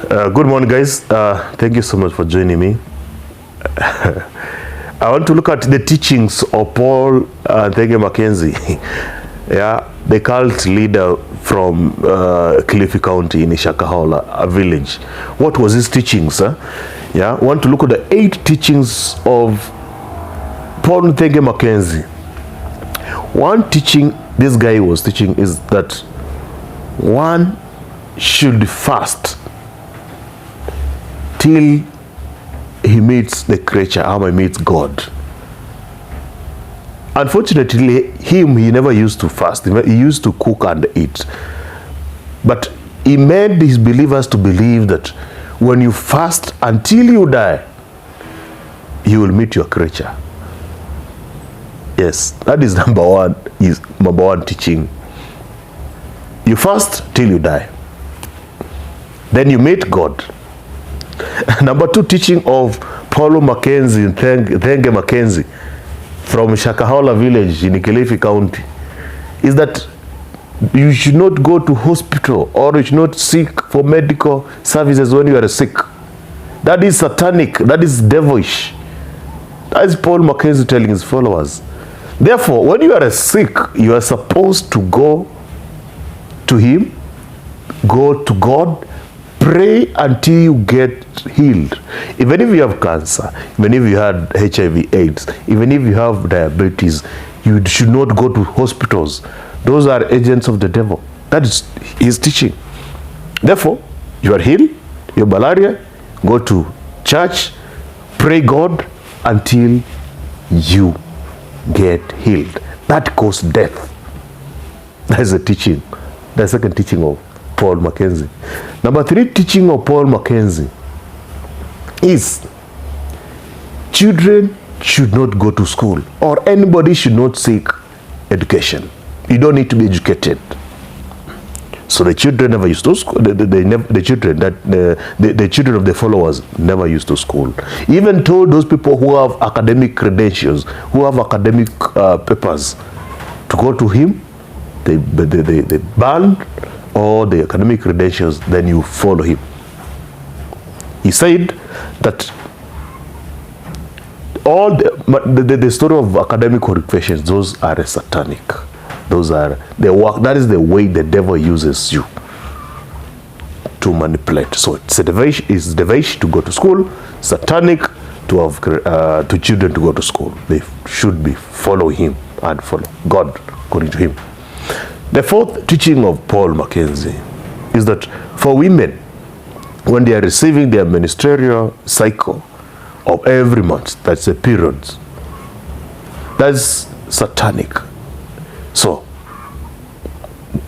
Good morning, guys. Thank you so much for joining me. I want to look at the teachings of Paul Nthenge Mackenzie. Yeah, the cult leader from Kilifi County in Shakahola, a village. What was his teachings? Yeah, I want to look at the 8 teachings of Paul Nthenge Mackenzie. One teaching this guy was teaching is that one should fast till he meets the creature, how he meets God. Unfortunately, he never used to fast. He used to cook and eat. But he made his believers to believe that when you fast until you die, you will meet your creature. Yes, that is number one teaching. You fast till you die. Then you meet God. Number 2 teaching of Paul Mackenzie, Nthenge Mackenzie, from Shakahola village in Kilifi County, is that you should not go to hospital or you should not seek for medical services when you are sick. That is satanic. That is devilish. That is Paul Mackenzie telling his followers. Therefore, when you are sick, you are supposed to go to him, go to God, pray until you get healed. Even if you have cancer, even if you had HIV/AIDS, even if you have diabetes, you should not go to hospitals. Those are agents of the devil. That is his teaching. Therefore, you are healed, your malaria, go to church, pray God until you get healed. That causes death. That is the teaching. The second teaching of Paul Mackenzie. Number 3 teaching of Paul Mackenzie is children should not go to school, or anybody should not seek education. You don't need to be educated. So the children never used to school. The children of the followers never used to school. Even told those people who have academic credentials, who have academic papers, to go to him. They banned all the academic credentials, then you follow him. He said that all the story of academic qualifications, those are satanic. Those are the work. That is the way the devil uses you to manipulate. So it's devish to go to school, satanic to have to children to go to school. They should be follow him and follow God according to him. The 4th teaching of Paul Mackenzie is that for women, when they are receiving their menstrual cycle of every month, that's a period, that's satanic. So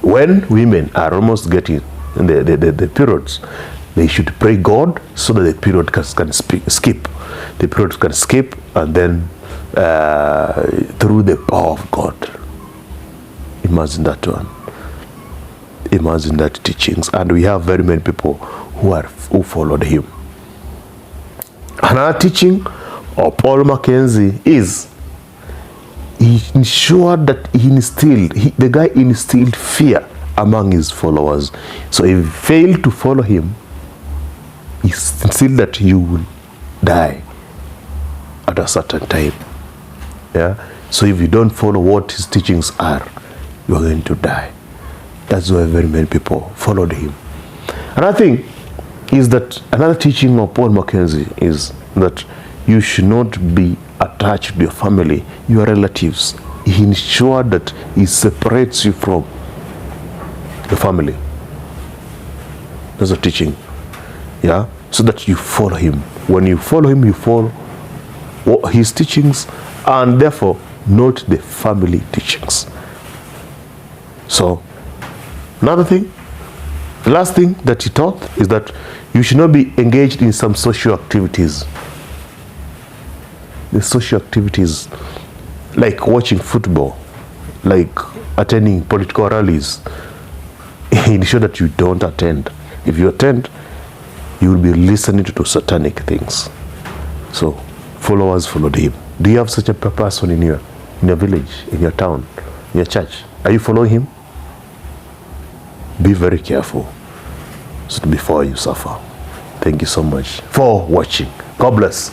when women are almost getting the periods, they should pray God so that the period can skip. The period can skip, and then through the power of God. Imagine that one. Imagine that teachings. And we have very many people who followed him. Another teaching of Paul Mackenzie is he ensured that the guy instilled fear among his followers. So if you fail to follow him, he instilled that you will die at a certain time. Yeah. So if you don't follow what his teachings are, you are going to die. That's why very many people followed him. Another thing is that another teaching of Paul Mackenzie is that you should not be attached to your family, your relatives. He ensured that he separates you from the family. That's a teaching. Yeah? So that you follow him. When you follow him, you follow his teachings, and therefore not the family teachings. So, another thing, the last thing that he taught is that you should not be engaged in some social activities. The social activities like watching football, like attending political rallies. He ensured that you don't attend. If you attend, you will be listening to satanic things. So, followers followed him. Do you have such a person in your village, in your town, in your church? Are you following him? Be very careful before you suffer. Thank you so much for watching. God bless.